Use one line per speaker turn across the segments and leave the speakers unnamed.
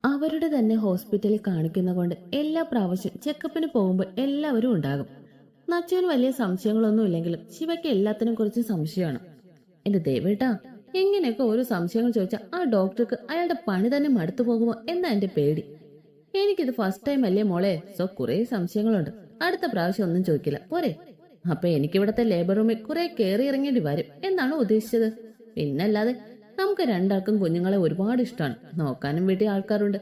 അവരുടെ തന്നെ ഹോസ്പിറ്റലിൽ കാണിക്കുന്ന കൊണ്ട് എല്ലാ പ്രാവശ്യം ചെക്കപ്പിന് പോകുമ്പോൾ എല്ലാവരും ഉണ്ടാകും. നച്ചുവിന് വലിയ സംശയങ്ങളൊന്നും ഇല്ലെങ്കിലും ശിവയ്ക്ക് എല്ലാത്തിനും കുറിച്ച് സംശയമാണ്. എന്റെ ദേവേട്ടാ, എങ്ങനെയൊക്കെ ഓരോ സംശയങ്ങൾ ചോദിച്ചാൽ ആ ഡോക്ടർക്ക് അയാളുടെ പണി തന്നെ മടുത്തു പോകുമോ എന്നാ എന്റെ പേടി. എനിക്കിത് ഫസ്റ്റ് ടൈം അല്ലേ മോളെ, സോ കുറെ സംശയങ്ങളുണ്ട്. അടുത്ത പ്രാവശ്യം ഒന്നും ചോദിക്കില്ല പോരെ. അപ്പൊ എനിക്കിവിടത്തെ ലേബർ റൂമിൽ കുറെ കയറി ഇറങ്ങേണ്ടി വരും എന്നാണ് ഉദ്ദേശിച്ചത്. പിന്നല്ലാതെ നമുക്ക് രണ്ടാൾക്കും കുഞ്ഞുങ്ങളെ ഒരുപാട് ഇഷ്ടമാണ്. നോക്കാനും വീട്ടിൽ ആൾക്കാരുണ്ട്,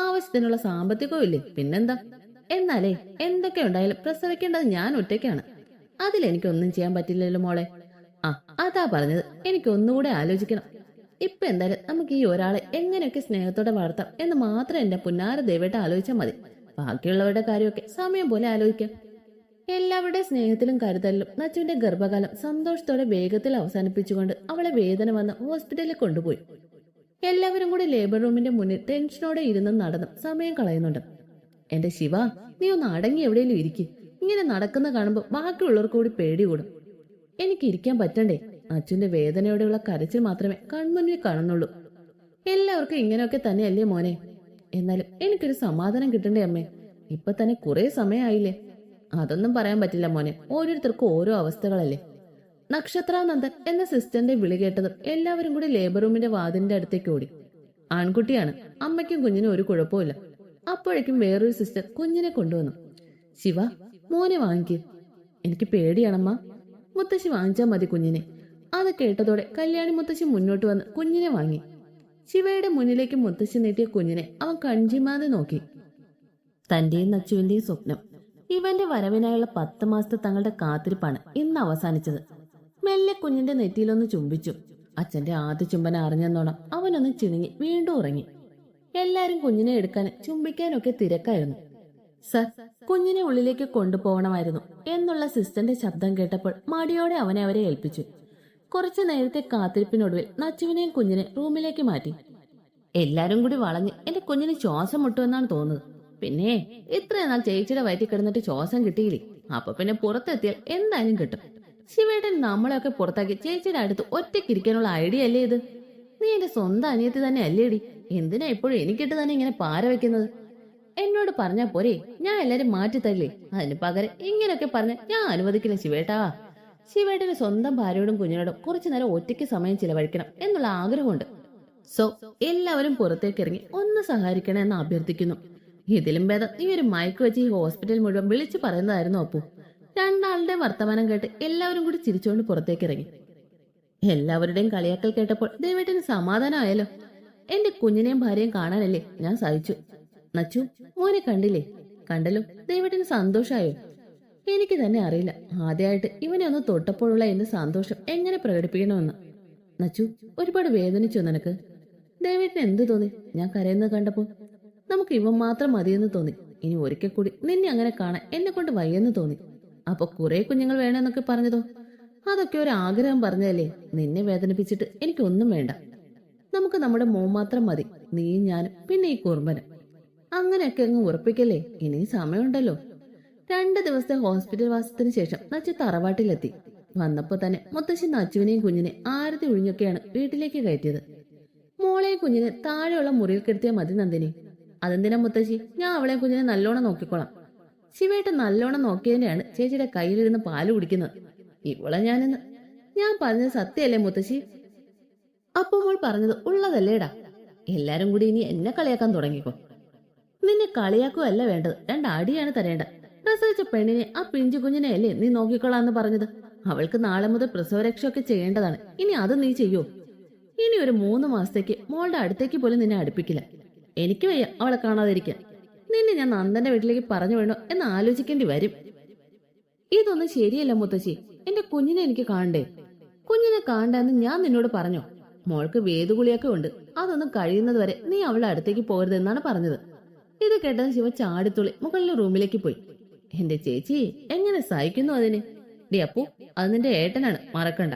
ആവശ്യത്തിനുള്ള സാമ്പത്തികവും ഇല്ലേ, പിന്നെന്താ. എന്നാലേ എന്തൊക്കെ ഉണ്ടായാലും പ്രസവിക്കേണ്ടത് ഞാൻ ഒറ്റയ്ക്കാണ്. അതിലെനിക്കൊന്നും ചെയ്യാൻ പറ്റില്ലല്ലോ മോളെ. ആ അതാ പറഞ്ഞത്, എനിക്കൊന്നുകൂടെ ആലോചിക്കണം. ഇപ്പൊ എന്തായാലും നമുക്ക് ഈ ഒരാളെ എങ്ങനെയൊക്കെ സ്നേഹത്തോടെ വളർത്താം എന്ന് മാത്രം എന്റെ പുന്നാര ദേവേട്ട ആലോചിച്ചാൽ മതി. ബാക്കിയുള്ളവരുടെ കാര്യമൊക്കെ സമയം പോലെ ആലോചിക്കാം. എല്ലാവരുടെ സ്നേഹത്തിലും കരുതലിലും നച്ചുവിന്റെ ഗർഭകാലം സന്തോഷത്തോടെ വേഗത്തിൽ അവസാനിപ്പിച്ചുകൊണ്ട് അവളെ വേദന വന്ന് ഹോസ്പിറ്റലിൽ കൊണ്ടുപോയി. എല്ലാവരും കൂടി ലേബർ റൂമിന്റെ മുന്നിൽ ടെൻഷനോടെ ഇരുന്ന് നടന്നും സമയം കളയുന്നുണ്ട്. എന്റെ ശിവ, നീ ഒന്ന് അടങ്ങി എവിടെയെങ്കിലും ഇരിക്കും. ഇങ്ങനെ നടക്കുന്ന കാണുമ്പോൾ ബാക്കിയുള്ളവർക്ക് കൂടി പേടി കൂടും. എനിക്ക് ഇരിക്കാൻ പറ്റണ്ടേ? അച്ഛന്റെ വേദനയോടെയുള്ള കരച്ചിൽ മാത്രമേ കൺമുന്നിൽ കാണുന്നുള്ളൂ. എല്ലാവർക്കും ഇങ്ങനെയൊക്കെ തന്നെയല്ലേ മോനെ? എന്നാലും എനിക്കൊരു സമാധാനം കിട്ടണ്ടേ അമ്മേ? ഇപ്പൊ തന്നെ കുറെ സമയമായില്ലേ? അതൊന്നും പറയാൻ പറ്റില്ല മോനെ, ഓരോരുത്തർക്കും ഓരോ അവസ്ഥകളല്ലേ. നക്ഷത്രാനന്ദൻ എന്ന സിസ്റ്ററിന്റെ വിളി കേട്ടതും എല്ലാവരും കൂടി ലേബർ റൂമിന്റെ വാതിലിന്റെ അടുത്തേക്ക് ഓടി. ആൺകുട്ടിയാണ്, അമ്മയ്ക്കും കുഞ്ഞിനും ഒരു കുഴപ്പമില്ല. അപ്പോഴേക്കും വേറൊരു സിസ്റ്റർ കുഞ്ഞിനെ കൊണ്ടുവന്നു. ശിവ, മോനെ വാങ്ങിക്ക്. എനിക്ക് പേടിയാണമ്മ. മുത്തശ്ശി വാങ്ങിച്ചാ മതി കുഞ്ഞിനെ. അത് കേട്ടതോടെ കല്യാണി മുത്തശ്ശി മുന്നോട്ട് വന്ന് കുഞ്ഞിനെ വാങ്ങി. ശിവയുടെ മുന്നിലേക്ക് മുത്തശ്ശി നീട്ടിയ കുഞ്ഞിനെ അവൻ കൺജിമാതെ നോക്കി. തന്റെയും നച്ചുവിന്റെയും സ്വപ്നം, ഇവന്റെ വരവിനായുള്ള 10 മാസത്തെ തങ്ങളുടെ കാത്തിരിപ്പാണ് ഇന്ന് അവസാനിച്ചത്. മെല്ലെ കുഞ്ഞിന്റെ നെറ്റിയിലൊന്ന് ചുംബിച്ചു. അച്ഛന്റെ ആദ്യ ചുംബന അറിഞ്ഞെന്നോണം അവനൊന്ന് ചിണുങ്ങി വീണ്ടും ഉറങ്ങി. എല്ലാരും കുഞ്ഞിനെ എടുക്കാനും ചുംബിക്കാനൊക്കെ തിരക്കായിരുന്നു. സർ, കുഞ്ഞിനെ ഉള്ളിലേക്ക് കൊണ്ടുപോകണമായിരുന്നു എന്നുള്ള സിസ്റ്ററിന്റെ ശബ്ദം കേട്ടപ്പോൾ മടിയോടെ അവനെ അവരെ ഏൽപ്പിച്ചു. കുറച്ചു നേരത്തെ കാത്തിരിപ്പിനൊടുവിൽ നച്ചുവിനെയും കുഞ്ഞിനെ റൂമിലേക്ക് മാറ്റി. എല്ലാരും കൂടി വളഞ്ഞ് എന്റെ കുഞ്ഞിന് ശ്വാസം മുട്ടുമെന്നാണ് തോന്നുന്നത്. പിന്നെ ഇത്രയും നാൾ ചേച്ചിയുടെ വയറ്റിൽ കിടന്നിട്ട് ശ്വാസം കിട്ടിയില്ലേ, അപ്പൊ പിന്നെ പുറത്തെത്തിയാൽ എന്തായാലും കിട്ടും. ശിവേട്ടൻ നമ്മളെയൊക്കെ പുറത്താക്കി ചേച്ചിയുടെ അടുത്ത് ഒറ്റയ്ക്കിരിക്കാനുള്ള ഐഡിയ അല്ലേ ഇത്? നീ എന്റെ സ്വന്തം അനിയത്തി തന്നെ അല്ലേടി, എന്തിനാ എപ്പോഴും എനിക്കിട്ട് തന്നെ ഇങ്ങനെ പാര വെക്കുന്നത്? എന്നോട് പറഞ്ഞാ പോരെ, ഞാൻ എല്ലാരും മാറ്റി തരില്ലേ? അതിന് പകരം ഇങ്ങനെയൊക്കെ പറഞ്ഞ ഞാൻ അനുവദിക്കില്ല ശിവേട്ടാ. ശിവേട്ടന് സ്വന്തം ഭാര്യയോടും കുഞ്ഞിനോടും കുറച്ചു നേരം ഒറ്റയ്ക്ക് സമയം ചിലവഴിക്കണം എന്നുള്ള ആഗ്രഹമുണ്ട്. സോ എല്ലാവരും പുറത്തേക്ക് ഇറങ്ങി ഒന്ന് സഹായിക്കണം എന്ന് അഭ്യർത്ഥിക്കുന്നു. ഇതിലും ഭേദം ഈ ഒരു മയക്ക് വെച്ച് ഈ ഹോസ്പിറ്റൽ മുഴുവൻ വിളിച്ചു പറയുന്നതായിരുന്നു അപ്പു. രണ്ടാളുടെ വർത്തമാനം കേട്ട് എല്ലാവരും കൂടി ചിരിച്ചുകൊണ്ട് പുറത്തേക്ക് ഇറങ്ങി. എല്ലാവരുടെയും കളിയാക്കൽ കേട്ടപ്പോൾ ദേവേട്ടന് സമാധാനമായല്ലോ. എന്റെ കുഞ്ഞിനെയും ഭാര്യയും കാണാനല്ലേ ഞാൻ സഹിച്ചു. നച്ചു, മോനെ കണ്ടില്ലേ? കണ്ടല്ലോ. ദേവേട്ടന് സന്തോഷായോ? എനിക്ക് തന്നെ അറിയില്ല ആദ്യമായിട്ട് ഇവനെ ഒന്ന് തൊട്ടപ്പോഴുള്ള എന്റെ സന്തോഷം എങ്ങനെ പ്രകടിപ്പിക്കണമെന്ന്. നച്ചു, ഒരുപാട് വേദനിച്ചോ നിനക്ക്? ദേവേട്ടന് എന്ത് തോന്നി ഞാൻ കരയുന്നത് കണ്ടപ്പോ? നമുക്ക് ഇവൻ മാത്രം മതിയെന്ന് തോന്നി. ഇനി ഒരിക്കൽ കൂടി നിന്നെ അങ്ങനെ കാണാൻ എന്നെ കൊണ്ട് വയ്യെന്ന് തോന്നി. അപ്പൊ കുറെ കുഞ്ഞുങ്ങൾ വേണമെന്നൊക്കെ പറഞ്ഞതോ? അതൊക്കെ ഒരു ആഗ്രഹം പറഞ്ഞതല്ലേ. നിന്നെ വേദനിപ്പിച്ചിട്ട് എനിക്കൊന്നും വേണ്ട. നമുക്ക് നമ്മുടെ മോൻ മാത്രം മതി, നീയും ഞാനും പിന്നെ ഈ കുറുമ്പനും. അങ്ങനെയൊക്കെ അങ്ങ് ഉറപ്പിക്കല്ലേ, ഇനിയും സമയമുണ്ടല്ലോ. 2 ദിവസത്തെ ഹോസ്പിറ്റൽ വാസത്തിന് ശേഷം നച്ചു തറവാട്ടിലെത്തി. വന്നപ്പോ തന്നെ മുത്തശ്ശി നച്ചുവിനെയും കുഞ്ഞിനെ ആരതി ഒഴിഞ്ഞൊക്കെയാണ് വീട്ടിലേക്ക് കയറ്റിയത്. മോളെയും കുഞ്ഞിനെ താഴെയുള്ള മുറിയിൽ കിടത്തിയാൽ മതി നന്ദിനി. അതെന്തിനാ മുത്തശ്ശി? ഞാൻ അവളെയും കുഞ്ഞിനെ നല്ലോണം നോക്കിക്കോളാം. ശിവേട്ട നല്ലോണം നോക്കിയതിനെയാണ് ചേച്ചിയുടെ കയ്യിലിരുന്ന് പാല് കുടിക്കുന്നത്. ഇവളെ ഞാൻ പറഞ്ഞത് സത്യമല്ലേ മുത്തശ്ശി? അപ്പൊ മോൾ പറഞ്ഞത് ഉള്ളതല്ലേടാ. എല്ലാരും കൂടി ഇനി എന്നെ കളിയാക്കാൻ തുടങ്ങിക്കോ. നിന്നെ കളിയാക്കുകയല്ല വേണ്ടത്, 2 അടിയാണ് തരേണ്ടത്. പ്രസവിച്ച പെണ്ണിനെ, ആ പിഞ്ചു കുഞ്ഞിനെ അല്ലേ നീ നോക്കിക്കൊള്ളാന്ന് പറഞ്ഞത്? അവൾക്ക് നാളെ മുതൽ പ്രസവരക്ഷയൊക്കെ ചെയ്യേണ്ടതാണ്. ഇനി അത് നീ ചെയ്യോ? ഇനി ഒരു 3 മാസത്തേക്ക് മോളുടെ അടുത്തേക്ക് പോലും നിന്നെ അടുപ്പിക്കില്ല. എനിക്ക് വയ്യ അവളെ കാണാതിരിക്കാൻ. നിന്നെ ഞാൻ നന്ദന്റെ വീട്ടിലേക്ക് പറഞ്ഞു വേണോ എന്ന് ആലോചിക്കേണ്ടി വരും. ഇതൊന്നും ശരിയല്ല മുത്തശ്ശി. എന്റെ കുഞ്ഞിനെ എനിക്ക് കാണണ്ടേ? കുഞ്ഞിനെ കാണണ്ടെന്ന് ഞാൻ നിന്നോട് പറഞ്ഞോ? മോൾക്ക് വേദുകുളിയൊക്കെ ഉണ്ട്, അതൊന്നും കഴിയുന്നത് വരെ നീ അവളുടെ അടുത്തേക്ക് പോരുതെന്നാണ് പറഞ്ഞത്. ഇത് കേട്ടത് ശിവ ചാടിത്തുള്ളി മുകളിലെ റൂമിലേക്ക് പോയി. എന്റെ ചേച്ചി എങ്ങനെ സഹിക്കുന്നു അതിന്? ഡി അപ്പു, അത് നിന്റെ ഏട്ടനാണ്, മറക്കണ്ട.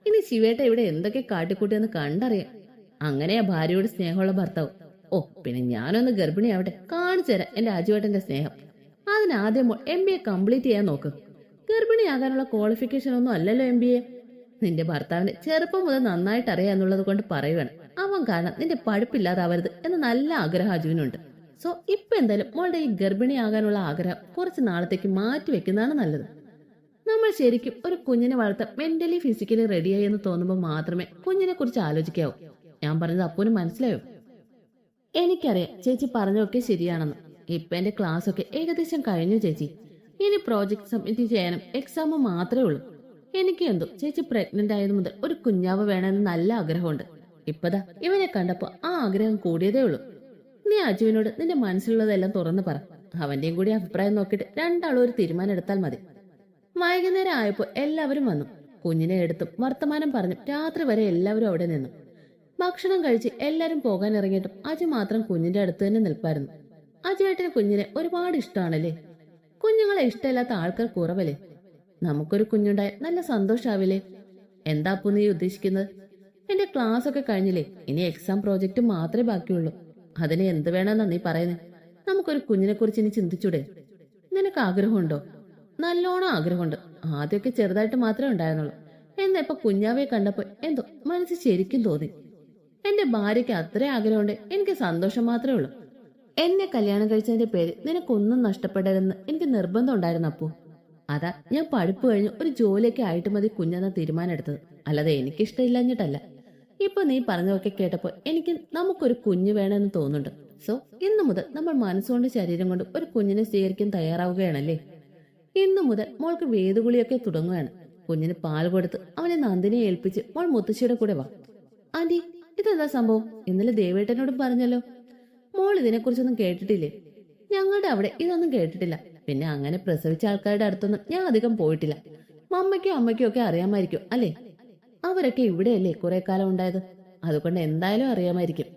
ഇനി ശിവേട്ട ഇവിടെ എന്തൊക്കെ കാട്ടിക്കൂട്ടിയെന്ന് കണ്ടറിയാം. അങ്ങനെയാ ഭാര്യയോട് സ്നേഹമുള്ള ഭർത്താവ്. ഓ, പിന്നെ ഞാനൊന്ന് ഗർഭിണിയാവട്ടെ, കാണിച്ചു തരാം എന്റെ അജുവേട്ടന്റെ സ്നേഹം. അതിനാദ്യം MBA കംപ്ലീറ്റ് ചെയ്യാൻ നോക്ക്. ഗർഭിണിയാകാനുള്ള ക്വാളിഫിക്കേഷൻ ഒന്നും അല്ലല്ലോ MBA. നിന്റെ ഭർത്താവിന് ചെറുപ്പം മുതൽ നന്നായിട്ട് അറിയാന്നുള്ളത് കൊണ്ട് പറയുവാണ്. അവൻ കാരണം നിന്റെ പഠിപ്പില്ലാതാവരുത് എന്ന നല്ല ആഗ്രഹം അജുവിനുണ്ട്. സോ ഇപ്പൊ എന്തായാലും മോളുടെ ഈ ഗർഭിണിയാകാനുള്ള ആഗ്രഹം കുറച്ച് നാളത്തേക്ക് മാറ്റി വെക്കുന്നതാണ് നല്ലത്. നമ്മൾ ശരിക്കും ഒരു കുഞ്ഞിനെ വളർത്താൻ മെന്റലി ഫിസിക്കലി റെഡിയായി എന്ന് തോന്നുമ്പോൾ മാത്രമേ കുഞ്ഞിനെ കുറിച്ച് ആലോചിക്കാവൂ. ഞാൻ പറഞ്ഞത് അപ്പൂന് മനസ്സിലായോ? എനിക്കറിയാം ചേച്ചി പറഞ്ഞതൊക്കെ ശരിയാണെന്ന്. ഇപ്പൊ എന്റെ ക്ലാസ് ഒക്കെ ഏകദേശം കഴിഞ്ഞു ചേച്ചി. ഇനി പ്രോജക്ട് സബ്മിറ്റ് ചെയ്യാനും എക്സാമും മാത്രമേ ഉള്ളൂ. എനിക്ക് എന്തോ ചേച്ചി പ്രഗ്നന്റ് ആയത് മുതൽ ഒരു കുഞ്ഞാവ് വേണമെന്ന് നല്ല ആഗ്രഹമുണ്ട്. ഇപ്പതാ ഇവനെ കണ്ടപ്പോ ആ ആഗ്രഹം കൂടിയതേ ഉള്ളൂ. നീ അജുവിനോട് നിന്റെ മനസ്സിലുള്ളതെല്ലാം തുറന്നു പറ. അവന്റെയും കൂടി അഭിപ്രായം നോക്കിയിട്ട് രണ്ടാളും ഒരു തീരുമാനം എടുത്താൽ മതി. വൈകുന്നേരം ആയപ്പോ എല്ലാവരും വന്നു. കുഞ്ഞിനെ എടുത്തും വർത്തമാനം പറഞ്ഞും രാത്രി വരെ എല്ലാവരും അവിടെ നിന്നു. ഭക്ഷണം കഴിച്ച് എല്ലാരും പോകാൻ ഇറങ്ങിയിട്ടും അജു മാത്രം കുഞ്ഞിന്റെ അടുത്ത് തന്നെ നിൽപ്പായിരുന്നു. അജുവേട്ടന് കുഞ്ഞിനെ ഒരുപാട് ഇഷ്ടമാണല്ലേ. കുഞ്ഞുങ്ങളെ ഇഷ്ടമില്ലാത്ത ആൾക്കാർ കുറവല്ലേ. നമുക്കൊരു കുഞ്ഞുണ്ടായ നല്ല സന്തോഷാവില്ലേ? എന്താ അപ്പു നീ ഉദ്ദേശിക്കുന്നത്? എന്റെ ക്ലാസ് ഒക്കെ കഴിഞ്ഞില്ലേ, ഇനി എക്സാം പ്രോജക്റ്റ് മാത്രമേ ബാക്കിയുള്ളൂ. അതിന് എന്ത് വേണമെന്നാ നീ പറയുന്നത്? നമുക്കൊരു കുഞ്ഞിനെ കുറിച്ച് ഇനി ചിന്തിച്ചൂടെ? നിനക്ക് ആഗ്രഹമുണ്ടോ? നല്ലോണം ആഗ്രഹമുണ്ട്. ആദ്യമൊക്കെ ചെറുതായിട്ട് മാത്രമേ ഉണ്ടായിരുന്നുള്ളൂ. എന്നാ ഇപ്പൊ കുഞ്ഞാവെ കണ്ടപ്പോ എന്തോ മനസ്സ് ശരിക്കും തോന്നി. എന്റെ ഭാര്യയ്ക്ക് അത്ര ആഗ്രഹമുണ്ട്. എനിക്ക് സന്തോഷം മാത്രമേ ഉള്ളൂ. എന്നെ കല്യാണം കഴിച്ചതിന്റെ പേര് നിനക്കൊന്നും നഷ്ടപ്പെടരുതെന്ന് എനിക്ക് നിർബന്ധം ഉണ്ടായിരുന്നു അപ്പു. അതാ ഞാൻ പഠിപ്പ് കഴിഞ്ഞ് ഒരു ജോലിയൊക്കെ ആയിട്ട് മതി കുഞ്ഞെന്ന തീരുമാനം എടുത്തത്. അല്ലാതെ എനിക്കിഷ്ടമില്ലഞ്ഞിട്ടല്ല. ഇപ്പൊ നീ പറഞ്ഞതൊക്കെ കേട്ടപ്പോ എനിക്ക് നമുക്കൊരു കുഞ്ഞ് വേണമെന്ന് തോന്നുന്നുണ്ട്. സോ ഇന്നു മുതൽ നമ്മൾ മനസ്സുകൊണ്ട് ശരീരം കൊണ്ട് ഒരു കുഞ്ഞിനെ സ്വീകരിക്കാൻ തയ്യാറാവുകയാണല്ലേ. ഇന്നു മുതൽ മോൾക്ക് വേദുകുളിയൊക്കെ തുടങ്ങുകയാണ്. കുഞ്ഞിന് പാൽ കൊടുത്ത് അവനെ നന്ദിനെ ഏൽപ്പിച്ച് മോൾ മുത്തശ്ശിയുടെ കൂടെ വാ. ആന്റി, ഇതെന്താ സംഭവം? ഇന്നലെ ദേവേട്ടനോടും പറഞ്ഞല്ലോ. മോൾ ഇതിനെക്കുറിച്ചൊന്നും കേട്ടിട്ടില്ലേ? ഞങ്ങളുടെ അവിടെ ഇതൊന്നും കേട്ടിട്ടില്ല. പിന്നെ അങ്ങനെ പ്രസവിച്ച ആൾക്കാരുടെ അടുത്തൊന്നും ഞാൻ അധികം പോയിട്ടില്ല. മമ്മയ്ക്കോ അമ്മയ്ക്കോ ഒക്കെ അറിയാമായിരിക്കും അല്ലേ? അവരൊക്കെ ഇവിടെയല്ലേ കുറെ കാലം ഉണ്ടായത്. അതുകൊണ്ട് എന്തായാലും അറിയാമായിരിക്കും.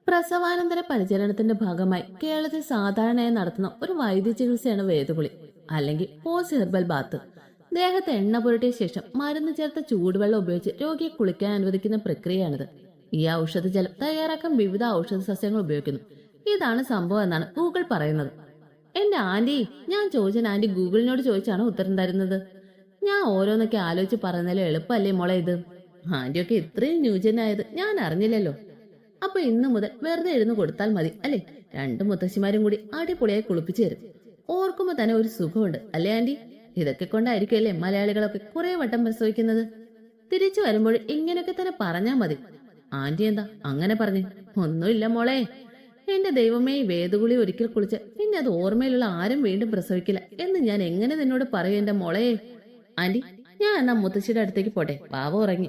പ്രസവാനന്തര പരിചരണത്തിന്റെ ഭാഗമായി കേരളത്തിൽ സാധാരണയായി നടത്തുന്ന ഒരു വൈദ്യ ചികിത്സയാണ് വേദകുളി, അല്ലെങ്കിൽ പോസ്റ്റ് ഹെർബൽ ബാത്ത്. ദേഹത്ത് എണ്ണ പുരട്ടിയ ശേഷം മരുന്ന് ചേർത്ത ചൂടുവെള്ളം ഉപയോഗിച്ച് രോഗിയെ കുളിക്കാൻ അനുവദിക്കുന്ന പ്രക്രിയയാണിത്. ഈ ഔഷധജലം തയ്യാറാക്കാൻ വിവിധ ഔഷധ സസ്യങ്ങൾ ഉപയോഗിക്കുന്നു. ഇതാണ് സംഭവം എന്നാണ് ഗൂഗിൾ പറയുന്നത്. എന്റെ ആന്റി, ഞാൻ ചോദിച്ചാൽ ആന്റി ഗൂഗിളിനോട് ചോദിച്ചാണോ ഉത്തരം തരുന്നത്? ഞാൻ ഓരോന്നൊക്കെ ആലോചിച്ച് പറയുന്നതിലും എളുപ്പമല്ലേ മോളെ ഇത്? ആന്റിയൊക്കെ ഇത്രയും ന്യൂജനായത് ഞാൻ അറിഞ്ഞില്ലല്ലോ. അപ്പൊ ഇന്നു മുതൽ വെറുതെ ഇരുന്ന് കൊടുത്താൽ മതി അല്ലേ? രണ്ടു മുത്തശ്ശിമാരും കൂടി അടിപൊളിയായി കുളിപ്പിച്ചു തരും. ഓർക്കുമ്പോ തന്നെ ഒരു സുഖമുണ്ട് അല്ലേ ആന്റി? ഇതൊക്കെ കൊണ്ടായിരിക്കും അല്ലേ മലയാളികളൊക്കെ കുറെ വട്ടം പ്രസവിക്കുന്നത്. തിരിച്ചു വരുമ്പോൾ ഇങ്ങനെയൊക്കെ തന്നെ പറഞ്ഞാ മതി. ആന്റി എന്താ അങ്ങനെ പറഞ്ഞു? ഒന്നുമില്ല മോളെ. എന്റെ ദൈവമേ, വേദകുളി ഒരിക്കൽ കുളിച്ച് പിന്നെ അത് ഓർമ്മയിലുള്ള ആരും വീണ്ടും പ്രസവിക്കില്ല എന്ന് ഞാൻ എങ്ങനെ നിന്നോട് പറയും എന്റെ മോളെ? ആന്റി, ഞാൻ എന്നാ മുത്തശ്ശിയുടെ അടുത്തേക്ക് പോട്ടെ. പാവ ഉറങ്ങി.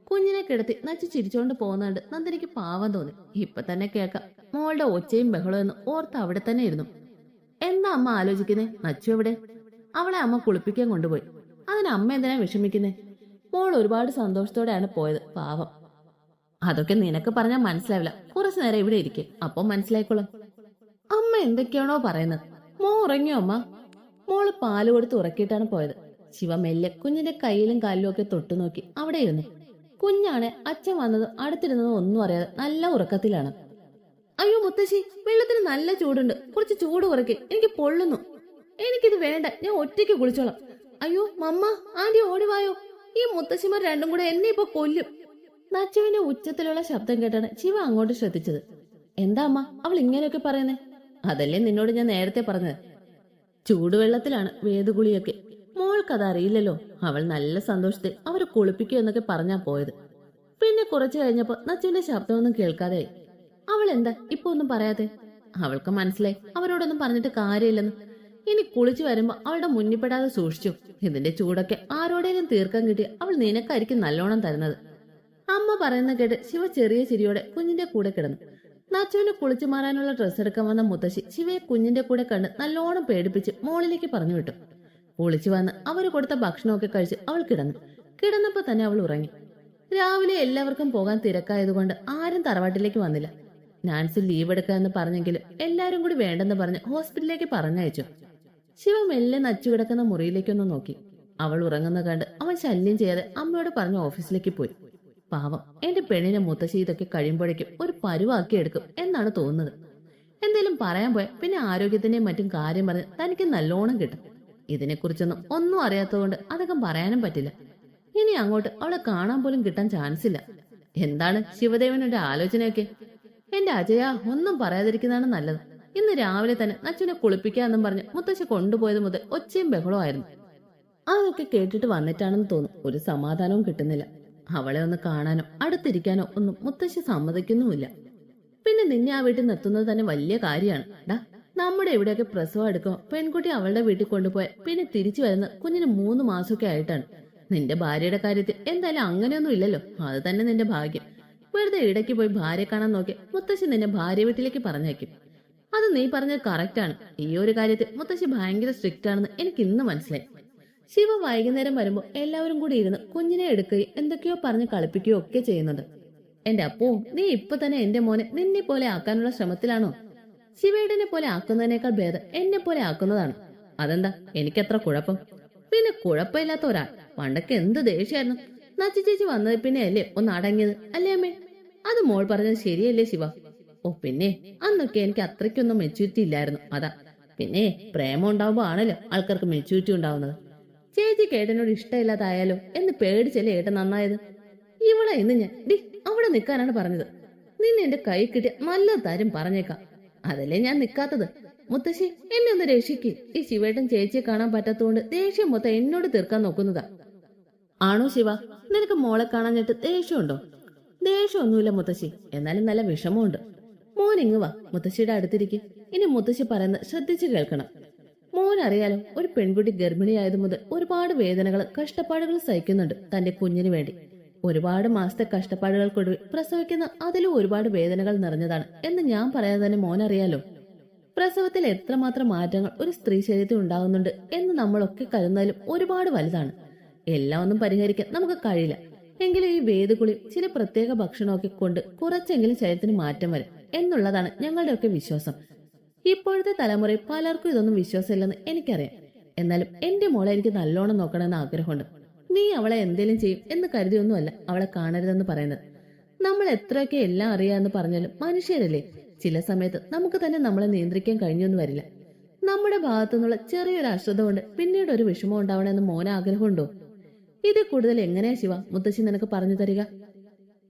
കുഞ്ഞിനെ കിടത്തി നച്ചു ചിരിച്ചോണ്ട് പോകുന്നുണ്ട് നന്ദിനിക്ക് പാവം തോന്നി. ഇപ്പൊ തന്നെ കേൾക്കാം മോളുടെ ഒച്ചയും ബഹളവും എന്ന് ഓർത്ത് അവിടെ തന്നെ ഇരുന്നു. എന്താ അമ്മ ആലോചിക്കുന്നേ? നച്ചു എവിടെ? അവളെ അമ്മ കുളിപ്പിക്കാൻ കൊണ്ടുപോയി. അതിന് അമ്മ എന്തിനാ വിഷമിക്കുന്നേ? മോൾ ഒരുപാട് സന്തോഷത്തോടെയാണ് പോയത്. പാവം. അതൊക്കെ നിനക്ക് പറഞ്ഞാൽ മനസ്സിലാവില്ല. കുറച്ചു നേരം ഇവിടെ ഇരിക്കെ, അപ്പം മനസ്സിലായിക്കോളും. അമ്മ എന്തൊക്കെയാണോ പറയുന്നത്. മോ ഉറങ്ങിയോ അമ്മ? മോള് പാല് കൊടുത്ത് ഉറക്കിയിട്ടാണ് പോയത്. ശിവ മെല്ലെ കുഞ്ഞിന്റെ കയ്യിലും കാലിലും ഒക്കെ തൊട്ടു നോക്കി അവിടെ ഇരുന്നു. കുഞ്ഞാണ് അച്ഛൻ വന്നതും അടുത്തിരുന്നതും ഒന്നും അറിയാതെ നല്ല ഉറക്കത്തിലാണ്. അയ്യോ മുത്തശ്ശി, വെള്ളത്തിന് നല്ല ചൂടുണ്ട്. കുറച്ച് ചൂട് കുറയ്ക്ക്, എനിക്ക് പൊള്ളുന്നു. എനിക്കിത് വേണ്ട, ഞാൻ ഒറ്റയ്ക്ക് കുളിച്ചോളാം. അയ്യോ മമ്മ, ആന്റി ഓടിവായോ. ഈ മുത്തശ്ശിമാർ രണ്ടും കൂടെ എന്നെ ഇപ്പൊ കൊല്ലും. നച്ചുവിന്റെ ഉച്ചത്തിലുള്ള ശബ്ദം കേട്ടാണ് ശിവ അങ്ങോട്ട് ശ്രദ്ധിച്ചത്. എന്താ അമ്മ അവൾ ഇങ്ങനെയൊക്കെ പറയുന്നേ? അതല്ലേ നിന്നോട് ഞാൻ നേരത്തെ പറഞ്ഞത്. ചൂടുവെള്ളത്തിലാണ് വേദകുളിയൊക്കെ. മോൾക്കത് അറിയില്ലല്ലോ. അവൾ നല്ല സന്തോഷത്തിൽ അവരെ കുളിപ്പിക്കുക എന്നൊക്കെ പറഞ്ഞാ പോയത്. പിന്നെ കുറച്ചു കഴിഞ്ഞപ്പോ നച്ചുവിന്റെ ശബ്ദമൊന്നും കേൾക്കാതെയായി. അവൾ എന്താ ഇപ്പൊ ഒന്നും പറയാതെ? അവൾക്ക് മനസ്സിലായി അവരോടൊന്നും പറഞ്ഞിട്ട് കാര്യമില്ലെന്ന്. ഇനി കുളിച്ചു വരുമ്പോ അവളുടെ മുന്നിപ്പെടാതെ സൂക്ഷിച്ചു. ഇതിന്റെ ചൂടൊക്കെ ആരോടേലും തീർക്കാൻ കിട്ടി അവൾ നിനക്കായിരിക്കും നല്ലോണം തരുന്നത്. അമ്മ പറയുന്ന കേട്ട് ശിവ ചെറിയ ചിരിയോടെ കുഞ്ഞിന്റെ കൂടെ കിടന്നു. നച്ചുവിന് കുളിച്ചു മാറാനുള്ള ഡ്രസ്സ് എടുക്കാൻ വന്ന മുത്തശ്ശി ശിവയെ കുഞ്ഞിന്റെ കൂടെ കണ്ട് നല്ലോണം പേടിപ്പിച്ച് മോളിലേക്ക് പറഞ്ഞു വിട്ടു. കുളിച്ചു വന്ന് അവര് കൊടുത്ത ഭക്ഷണമൊക്കെ കഴിച്ച് അവൾ കിടന്നു. കിടന്നപ്പോ തന്നെ അവൾ ഉറങ്ങി. രാവിലെ എല്ലാവർക്കും പോകാൻ തിരക്കായതുകൊണ്ട് ആരും തറവാട്ടിലേക്ക് വന്നില്ല. നാൻസി ലീവ് എടുക്കാന്ന് പറഞ്ഞെങ്കിലും എല്ലാരും കൂടി വേണ്ടെന്ന് പറഞ്ഞ് ഹോസ്പിറ്റലിലേക്ക് പറഞ്ഞയച്ചു. ശിവ മെല്ലെ നച്ചു കിടക്കുന്ന മുറിയിലേക്കൊന്ന് നോക്കി. അവൾ ഉറങ്ങുന്ന കണ്ട് അവൻ ശല്യം ചെയ്യാതെ അമ്മയോട് പറഞ്ഞ് ഓഫീസിലേക്ക് പോയി. പാവം, എന്റെ പെണ്ണിനെ മുത്തശ്ശി ഇതൊക്കെ കഴിയുമ്പോഴേക്കും ഒരു പരുവാക്കി എടുക്കും എന്നാണ് തോന്നുന്നത്. എന്തേലും പറയാൻ പോയാൽ പിന്നെ ആരോഗ്യത്തിന്റെയും മറ്റും കാര്യം പറഞ്ഞ് തനിക്ക് നല്ലോണം കിട്ടും. ഇതിനെക്കുറിച്ചൊന്നും ഒന്നും അറിയാത്തതുകൊണ്ട് അധികം പറയാനും പറ്റില്ല. ഇനി അങ്ങോട്ട് അവളെ കാണാൻ പോലും കിട്ടാൻ ചാൻസ് ഇല്ല. എന്താണ് ശിവദേവനൊരു ആലോചനയൊക്കെ? എന്റെ അജയ, ഒന്നും പറയാതിരിക്കുന്നതാണ് നല്ലത്. ഇന്ന് രാവിലെ തന്നെ നച്ചുനെ കുളിപ്പിക്കാന്നും പറഞ്ഞ് മുത്തശ്ശി കൊണ്ടുപോയത് മുതൽ ഒച്ചയും ബഹളവും ആയിരുന്നു. അതൊക്കെ കേട്ടിട്ട് വന്നിട്ടാണെന്ന് തോന്നും. ഒരു സമാധാനവും കിട്ടുന്നില്ല. അവളെ ഒന്ന് കാണാനോ അടുത്തിരിക്കാനോ ഒന്നും മുത്തശ്ശി സമ്മതിക്കുന്നുമില്ല. പിന്നെ നിന്നെ ആ വീട്ടിൽ നിർത്തുന്നത് തന്നെ വലിയ കാര്യമാണ്. ഡാ, നമ്മുടെ ഇവിടെയൊക്കെ പ്രസവം എടുക്കുമ്പോൾ പെൺകുട്ടി അവളുടെ വീട്ടിൽ കൊണ്ടുപോയ പിന്നെ തിരിച്ചു വരുന്ന കുഞ്ഞിന് 3 മാസമൊക്കെ ആയിട്ടാണ്. നിന്റെ ഭാര്യയുടെ കാര്യത്തിൽ എന്തായാലും അങ്ങനെയൊന്നും ഇല്ലല്ലോ. അത് തന്നെ നിന്റെ ഭാഗ്യം. വെറുതെ ഇടയ്ക്ക് പോയി ഭാര്യയെ കാണാൻ നോക്കി മുത്തശ്ശി നിന്നെ ഭാര്യ വീട്ടിലേക്ക് പറഞ്ഞേക്കും. അത് നീ പറഞ്ഞത് കറക്റ്റാണ്. ഈ ഒരു കാര്യത്തിൽ മുത്തശ്ശി ഭയങ്കര സ്ട്രിക്റ്റ് ആണെന്ന് എനിക്ക് ഇന്ന് മനസ്സിലായി. ശിവ വൈകുന്നേരം വരുമ്പോൾ എല്ലാവരും കൂടി ഇരുന്ന് കുഞ്ഞിനെ എടുക്കുകയും എന്തൊക്കെയോ പറഞ്ഞ് കളിപ്പിക്കുകയോ ഒക്കെ ചെയ്യുന്നുണ്ട്. എന്റെ അപ്പോ, നീ ഇപ്പൊ തന്നെ എന്റെ മോനെ നിന്നെ പോലെ ആക്കാനുള്ള ശ്രമത്തിലാണോ? ശിവേടനെ പോലെ ആക്കുന്നതിനേക്കാൾ ഭേദം എന്നെ പോലെ ആക്കുന്നതാണ്. അതെന്താ, എനിക്കെത്ര കുഴപ്പം? പിന്നെ കുഴപ്പമില്ലാത്ത ഒരാൾ. പണ്ടൊക്കെ എന്ത് ദേഷ്യമായിരുന്നു. നച്ചി ചേച്ചി വന്നത് പിന്നെ അല്ലേ ഒന്ന് അടങ്ങിയത്, അല്ലേ അമ്മേ? അത് മോൾ പറഞ്ഞത് ശരിയല്ലേ ശിവ? ഓ പിന്നെ, അന്നൊക്കെ എനിക്ക് അത്രയ്ക്കൊന്നും മെച്യൂരിറ്റി ഇല്ലായിരുന്നു. അതാ. പിന്നെ പ്രേമം ഉണ്ടാവുമ്പോ ആണല്ലോ ആൾക്കാർക്ക് മെച്യൂരിറ്റി ഉണ്ടാവുന്നത്. ചേച്ചിക്ക് ഏട്ടനോട് ഇഷ്ടമില്ലാതായാലോ എന്ന് പേടിച്ചല്ലേ ഏട്ടൻ നന്നായത്. ഇവളെ ഇന്ന് ഞാൻ അവിടെ നിൽക്കാനാണ് പറഞ്ഞത്. നിന്നെ എന്റെ കൈ കിട്ടിയ നല്ല കാര്യം പറഞ്ഞേക്കാം. അതല്ലേ ഞാൻ നിൽക്കാത്തത്. മുത്തശ്ശി, എന്നെ ഒന്ന് രക്ഷിക്ക്. ഈ ശിവേട്ടൻ ചേച്ചിയെ കാണാൻ പറ്റാത്തതുകൊണ്ട് ദേഷ്യം മൊത്തം എന്നോട് തീർക്കാൻ നോക്കുന്നതാ. ആണോ ശിവ? നിനക്ക് മോളെ കാണാഞ്ഞിട്ട് ദേഷ്യമുണ്ടോ? ദേഷ്യമൊന്നുമില്ല മുത്തശ്ശി, എന്നാലും നല്ല വിഷമമുണ്ട്. മോൻ ഇങ്ങ് വാ, മുത്തശ്ശിയുടെ അടുത്തിരിക്കും. ഇനി മുത്തശ്ശി പറയുന്നത് ശ്രദ്ധിച്ചു കേൾക്കണം. മോൻ അറിയാലോ, ഒരു പെൺകുട്ടി ഗർഭിണിയായത് മുതൽ ഒരുപാട് വേദനകൾ കഷ്ടപ്പാടുകൾ സഹിക്കുന്നുണ്ട് തന്റെ കുഞ്ഞിന് വേണ്ടി. ഒരുപാട് മാസത്തെ കഷ്ടപ്പാടുകൾക്കൊടുവിൽ പ്രസവിക്കുന്ന അതിലും ഒരുപാട് വേദനകൾ നിറഞ്ഞതാണ് എന്ന് ഞാൻ പറയാതെ തന്നെ മോൻ അറിയാലോ. പ്രസവത്തിൽ എത്രമാത്രം മാറ്റങ്ങൾ ഒരു സ്ത്രീ ശരീരത്തിൽ ഉണ്ടാകുന്നുണ്ട് എന്ന് നമ്മളൊക്കെ കരുതുന്നതിലും ഒരുപാട് വലുതാണ്. എല്ലാം ഒന്നും പരിഹരിക്കാൻ നമുക്ക് കഴിയില്ല. എങ്കിലും ഈ വേദകുളി ചില പ്രത്യേക ഭക്ഷണമൊക്കെ കൊണ്ട് കുറച്ചെങ്കിലും ശരീരത്തിന് മാറ്റം വരും എന്നുള്ളതാണ് ഞങ്ങളുടെയൊക്കെ വിശ്വാസം. ഇപ്പോഴത്തെ തലമുറയിൽ പലർക്കും ഇതൊന്നും വിശ്വാസമില്ലെന്ന് എനിക്കറിയാം. എന്നാലും എന്റെ മോളെ എനിക്ക് നല്ലോണം നോക്കണമെന്ന് ആഗ്രഹമുണ്ട്. നീ അവളെ എന്തേലും ചെയ്യും എന്ന് കരുതിയൊന്നുമല്ല അവളെ കാണരുതെന്ന് പറയുന്നത്. നമ്മൾ എത്രയൊക്കെ എല്ലാം അറിയാമെന്ന് പറഞ്ഞാലും മനുഷ്യരല്ലേ, ചില സമയത്ത് നമുക്ക് തന്നെ നമ്മളെ നിയന്ത്രിക്കാൻ കഴിഞ്ഞൊന്നും വരില്ല. നമ്മുടെ ഭാഗത്തു നിന്നുള്ള ചെറിയൊരു അശ്രദ്ധ കൊണ്ട് പിന്നീട് ഒരു വിഷമം ഉണ്ടാവണമെന്ന് മോന് ആഗ്രഹമുണ്ടോ? ഇതിൽ കൂടുതൽ എങ്ങനെയാ ശിവ മുത്തശ്ശി നിനക്ക് പറഞ്ഞു തരിക?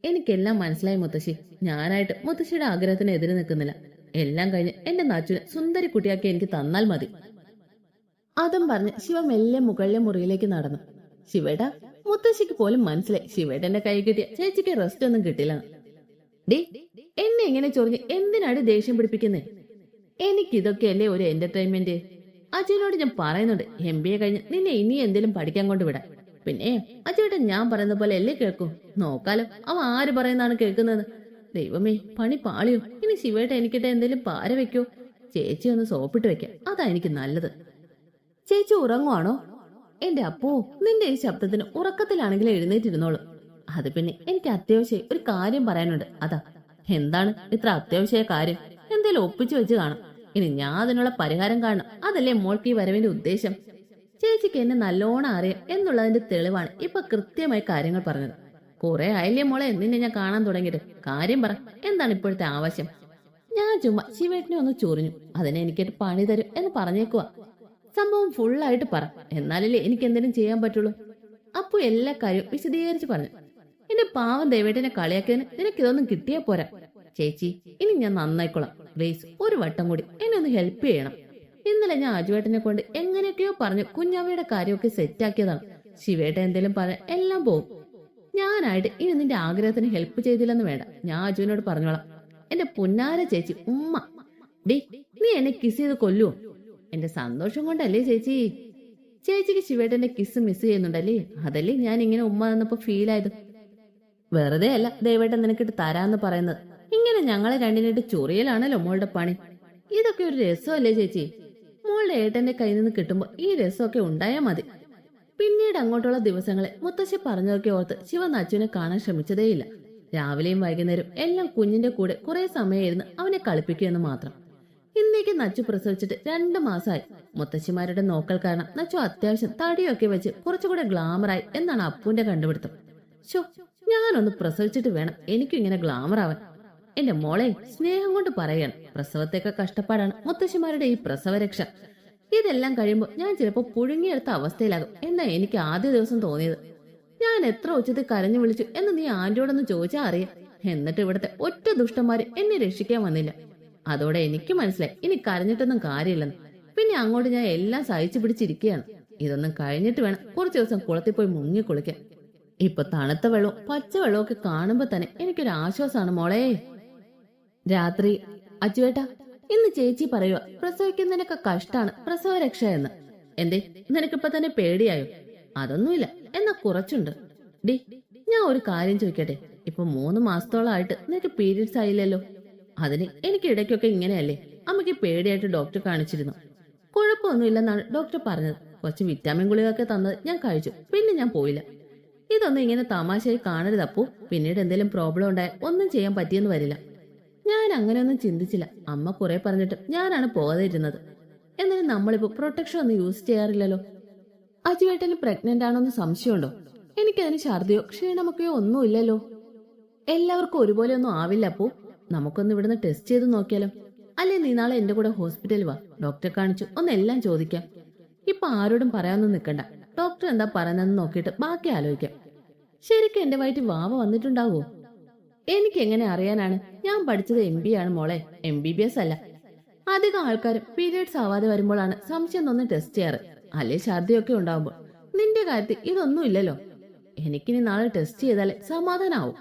എനിക്കെല്ലാം മനസ്സിലായി മുത്തശ്ശി. ഞാനായിട്ട് മുത്തശ്ശിയുടെ ആഗ്രഹത്തിന് എതിരെ നിൽക്കുന്നില്ല. എല്ലാം കഴിഞ്ഞ് എന്റെ നാച്ചുനെ സുന്ദരി കുട്ടിയാക്കി എനിക്ക് തന്നാൽ മതി. അതും പറഞ്ഞ് ശിവ മെല്ലെ മുകളിലെ മുറിയിലേക്ക് നടന്നു. ശിവേട്ടാ, മുത്തശ്ശിക്ക് പോലും മനസ്സിലായി ശിവേട്ടന്റെ കൈ കിട്ടിയ ചേച്ചിക്ക് റെസ്റ്റ് ഒന്നും കിട്ടില്ല. ഡി, എന്നെ ഇങ്ങനെ ചൊറിഞ്ഞ് എന്തിനാണ് ദേഷ്യം പിടിപ്പിക്കുന്നേ? എനിക്കിതൊക്കെയല്ലേ ഒരു എന്റർടൈൻമെന്റ്. അച്ഛനോട് ഞാൻ പറയുന്നുണ്ട്, MBA കഴിഞ്ഞ് നിന്നെ ഇനി എന്തെങ്കിലും പഠിക്കാൻ കൊണ്ട് വിടാം. പിന്നെ അച്ഛേട്ടൻ ഞാൻ പറയുന്ന പോലെ അല്ലേ കേൾക്കൂ. നോക്കാലോ അവൻ ആര് പറയുന്നതാണ് കേൾക്കുന്നത്. ദൈവമേ, പണി പാളിയോ? ഇനി ശിവേട്ട എനിക്കിട്ട് എന്തെങ്കിലും പാര വെക്കോ? ചേച്ചി ഒന്ന് സോപ്പിട്ട് വെക്കാം, അതാ എനിക്ക് നല്ലത്. ചേച്ചി ഉറങ്ങുവാണോ? എന്റെ അപ്പോ, നിന്റെ ഈ ശബ്ദത്തിന് ഉറക്കത്തിലാണെങ്കിലും എഴുന്നേറ്റിരുന്നോളൂ. അത് പിന്നെ എനിക്ക് അത്യാവശ്യം ഒരു കാര്യം പറയാനുണ്ട്. അതാ. എന്താണ് ഇത്ര അത്യാവശ്യ കാര്യം? എന്തേലും ഒപ്പിച്ചു വെച്ച് കാണാം. ഇനി ഞാൻ അതിനുള്ള പരിഹാരം കാണണം. അതല്ലേ മോൾക്ക് ഈ വരവിന്റെ ഉദ്ദേശം? ചേച്ചിക്ക് എന്നെ നല്ലോണം അറിയാം എന്നുള്ളതിന്റെ തെളിവാണ് ഇപ്പൊ കൃത്യമായി കാര്യങ്ങൾ പറഞ്ഞത്. കുറെ ആയില്ലേ മോളെ നിന്നെ ഞാൻ കാണാൻ തുടങ്ങിയിട്ട്. കാര്യം പറ, എന്താണ് ഇപ്പോഴത്തെ ആവശ്യം? ഞാൻ ചുമ്മാ ശിവേട്ടനെ ഒന്ന് ചൊറിഞ്ഞു, അതിനെ എനിക്കൊരു പണി തരും എന്ന് പറഞ്ഞേക്കുവാ. സംഭവം ഫുള്ളായിട്ട് പറ, എന്നാലല്ലേ എനിക്ക് എന്തെങ്കിലും ചെയ്യാൻ പറ്റുള്ളൂ. അപ്പു എല്ലാ കാര്യവും വിശദീകരിച്ച് പറഞ്ഞു. എന്റെ പാവം ദേവേട്ടനെ കളിയാക്കിയതിന് നിനക്കിതൊന്നും കിട്ടിയാ പോരാ. ചേച്ചി, ഇനി ഞാൻ നന്നായിക്കോളാം. പ്ലീസ് ഒരു വട്ടം കൂടി എന്നെ ഒന്ന് ഹെൽപ്പ് ചെയ്യണം. ഇന്നലെ ഞാൻ അജുവേട്ടനെ കൊണ്ട് എങ്ങനെയൊക്കെയോ പറഞ്ഞ് കുഞ്ഞാവയുടെ കാര്യമൊക്കെ സെറ്റാക്കിയതാണ്. ശിവേട്ടൻ എന്തേലും പറയാൻ എല്ലാം പോകും. ഞാനായിട്ട് ഇനി നിന്റെ ആഗ്രഹത്തിന് ഹെൽപ്പ് ചെയ്തില്ലെന്ന് വേണ്ട. ഞാൻ അജുവിനോട് പറഞ്ഞോളാം. എന്റെ പുന്നാര ചേച്ചി ഉമ്മ. ഡി, നീ എന്നെ കിസ് ചെയ്ത് കൊല്ലുവോ? എന്റെ സന്തോഷം കൊണ്ടല്ലേ ചേച്ചി. ചേച്ചിക്ക് ശിവേട്ടന്റെ കിസ് മിസ് ചെയ്യുന്നുണ്ടല്ലേ, അതല്ലേ ഞാൻ ഇങ്ങനെ ഉമ്മ തന്നപ്പോ ഫീൽ ആയത്. വെറുതെ അല്ല ദേവേട്ടൻ നിനക്കിട്ട് തരാന്ന് പറയുന്നത്. ഇങ്ങനെ ഞങ്ങളെ രണ്ടിനായിട്ട് ചൊറിയലാണല്ലോ മോളുടെ പണി. ഇതൊക്കെ ഒരു രസമല്ലേ ചേച്ചി? മോളുടെ ഏട്ടന്റെ കയ്യിൽ നിന്ന് കിട്ടുമ്പോ ഈ രസമൊക്കെ ഉണ്ടായാ മതി. പിന്നീട് അങ്ങോട്ടുള്ള ദിവസങ്ങളെ മുത്തശ്ശി പറഞ്ഞതൊക്കെ ഓർത്ത് ശിവ നച്ചുവിനെ കാണാൻ ശ്രമിച്ചതേയില്ല. രാവിലെയും വൈകുന്നേരം എല്ലാം കുഞ്ഞിന്റെ കൂടെ കുറെ സമയം ഇരുന്ന് അവനെ കളിപ്പിക്കുമെന്ന് മാത്രം. ഇന്നേക്ക് നച്ചു പ്രസവിച്ചിട്ട് 2 മാസമായി. മുത്തശ്ശിമാരുടെ നോക്കൽ കാരണം നച്ചു അത്യാവശ്യം തടിയൊക്കെ വെച്ച് കുറച്ചുകൂടെ ഗ്ലാമറായി എന്നാണ് അപ്പുവിന്റെ കണ്ടുപിടുത്തം. ശോ, ഞാനൊന്ന് പ്രസവിച്ചിട്ട് വേണം എനിക്കും ഇങ്ങനെ ഗ്ലാമർ ആവാൻ. എന്റെ മോളെ, സ്നേഹം കൊണ്ട് പറയാണ്, പ്രസവത്തെയൊക്കെ കഷ്ടപ്പാടാണ് മുത്തശ്ശിമാരുടെ ഈ പ്രസവരക്ഷ. ഇതെല്ലാം കഴിയുമ്പോൾ ഞാൻ ചിലപ്പോൾ പുഴുങ്ങിയെടുത്ത അവസ്ഥയിലാകും എന്നാ എനിക്ക് ആദ്യ ദിവസം തോന്നിയത്. ഞാൻ എത്ര ഉച്ചത്തിൽ കരഞ്ഞു വിളിച്ചു എന്ന് നീ ആന്റിയോടൊന്ന് ചോദിച്ചാ അറിയാം. എന്നിട്ട് ഇവിടുത്തെ ഒറ്റ ദുഷ്ടന്മാര് എന്നെ രക്ഷിക്കാൻ വന്നില്ല. അതോടെ എനിക്ക് മനസ്സിലായി ഇനി കരഞ്ഞിട്ടൊന്നും കാര്യമില്ലെന്ന്. പിന്നെ അങ്ങോട്ട് ഞാൻ എല്ലാം സഹിച്ചു പിടിച്ചിരിക്കുകയാണ്. ഇതൊന്നും കഴിഞ്ഞിട്ട് വേണം കുറച്ചു ദിവസം കുളത്തിൽ പോയി മുങ്ങി കുളിക്കാൻ. ഇപ്പൊ തണുത്ത വെള്ളവും പച്ചവെള്ളവും ഒക്കെ കാണുമ്പോ തന്നെ എനിക്കൊരു ആശ്വാസമാണ് മോളെ. രാത്രി അച്ചുവേട്ടാ, ഇന്ന് ചേച്ചി പറയുക പ്രസവിക്കുന്നതിനൊക്കെ കഷ്ടാണ് പ്രസവരക്ഷ എന്ന്. എന്തേ, നിനക്കിപ്പൊ തന്നെ പേടിയായോ? അതൊന്നുമില്ല, എന്നാ കുറച്ചുണ്ട്. ഡി, ഞാൻ ഒരു കാര്യം ചോദിക്കട്ടെ. ഇപ്പൊ 3 മാസത്തോളമായിട്ട് നിനക്ക് പീരിയഡ്സ് ആയില്ലല്ലോ. അതിന് എനിക്ക് ഇടയ്ക്കൊക്കെ ഇങ്ങനെയല്ലേ? അമ്മയ്ക്ക് പേടിയായിട്ട് ഡോക്ടറെ കാണിച്ചിരുന്നു. കുഴപ്പമൊന്നുമില്ലെന്നാണ് ഡോക്ടർ പറഞ്ഞത്. കുറച്ച് വിറ്റാമിൻ ഗുളികയൊക്കെ തന്നത് ഞാൻ കഴിച്ചു. പിന്നെ ഞാൻ പോയില്ല. ഇതൊന്നും ഇങ്ങനെ തമാശയായി കാണരുത് അപ്പു. പിന്നീട് എന്തെങ്കിലും പ്രോബ്ലം ഉണ്ടായാൽ ഒന്നും ചെയ്യാൻ പറ്റിയെന്ന് വരില്ല. ഞാൻ അങ്ങനെയൊന്നും ചിന്തിച്ചില്ല. അമ്മ കുറെ പറഞ്ഞിട്ട് ഞാനാണ് പോകാതെ ഇരുന്നത്. എന്നാലും നമ്മളിപ്പോ പ്രൊട്ടക്ഷൻ ഒന്നും യൂസ് ചെയ്യാറില്ലല്ലോ. അജുവേട്ടന് പ്രഗ്നന്റ് ആണോന്ന് സംശയമുണ്ടോ? എനിക്കതിന് ഛർദിയോ ക്ഷീണമൊക്കെയോ ഒന്നുമില്ലല്ലോ. എല്ലാവർക്കും ഒരുപോലെ ഒന്നും ആവില്ല അപ്പു. നമുക്കൊന്ന് ഇവിടുന്ന് ടെസ്റ്റ് ചെയ്ത് നോക്കിയാലോ? അല്ലേ നീ നാളെ എന്റെ കൂടെ ഹോസ്പിറ്റലിൽ വാ, ഡോക്ടറെ കാണിച്ചു ഒന്നെല്ലാം ചോദിക്കാം. ഇപ്പൊ ആരോടും പറയാനൊന്നും നിൽക്കണ്ട. ഡോക്ടർ എന്താ പറയുന്നതെന്ന് നോക്കിയിട്ട് ബാക്കി ആലോചിക്കാം. ശരിക്കും എന്റെ വയറ്റിൽ വാവ വന്നിട്ടുണ്ടാവോ? എനിക്ക് എങ്ങനെ അറിയാനാണ്? ഞാൻ പഠിച്ചത് MBA ആണ് മോളെ, MBBS അല്ല. അധികം ആൾക്കാരും പീരിയഡ്സ് ആവാതെ വരുമ്പോഴാണ് സംശയം തോന്നി ടെസ്റ്റ് ചെയ്യാറ്, അല്ലെ ഛർദിയൊക്കെ ഉണ്ടാവുമ്പോൾ. നിന്റെ കാര്യത്തിൽ ഇതൊന്നും ഇല്ലല്ലോ. എനിക്കിനി നാളെ ടെസ്റ്റ് ചെയ്താലേ സമാധാനാവും.